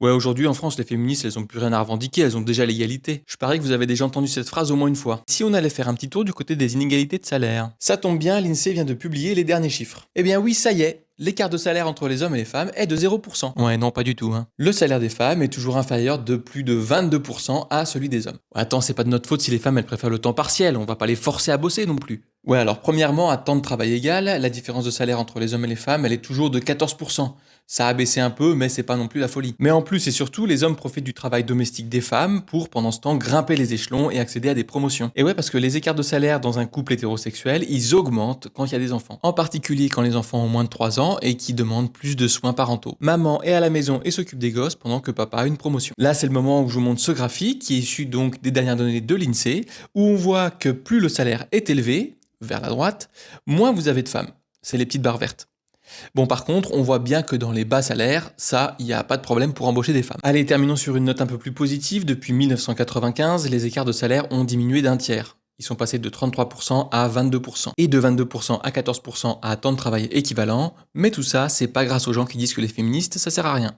Ouais, aujourd'hui en France, les féministes, elles ont plus rien à revendiquer, elles ont déjà l'égalité. Je parie que vous avez déjà entendu cette phrase au moins une fois. Si on allait faire un petit tour du côté des inégalités de salaire. Ça tombe bien, l'INSEE vient de publier les derniers chiffres. Eh bien oui, ça y est, l'écart de salaire entre les hommes et les femmes est de 0%. Ouais, non, pas du tout, hein. Le salaire des femmes est toujours inférieur de plus de 22% à celui des hommes. Attends, c'est pas de notre faute si les femmes elles préfèrent le temps partiel, on va pas les forcer à bosser non plus. Ouais, alors premièrement, à temps de travail égal, la différence de salaire entre les hommes et les femmes, elle est toujours de 14%. Ça a baissé un peu, mais c'est pas non plus la folie. Mais en plus et surtout, les hommes profitent du travail domestique des femmes pour, pendant ce temps, grimper les échelons et accéder à des promotions. Et ouais, parce que les écarts de salaire dans un couple hétérosexuel, ils augmentent quand il y a des enfants. En particulier quand les enfants ont moins de 3 ans et qui demandent plus de soins parentaux. Maman est à la maison et s'occupe des gosses pendant que papa a une promotion. Là, c'est le moment où je vous montre ce graphique qui est issu donc des dernières données de l'INSEE, où on voit que plus le salaire est élevé, vers la droite, moins vous avez de femmes. C'est les petites barres vertes. Bon, par contre, on voit bien que dans les bas salaires, ça, il n'y a pas de problème pour embaucher des femmes. Allez, terminons sur une note un peu plus positive. Depuis 1995, les écarts de salaire ont diminué d'un tiers. Ils sont passés de 33% à 22%. Et de 22% à 14% à temps de travail équivalent. Mais tout ça, c'est pas grâce aux gens qui disent que les féministes, ça sert à rien.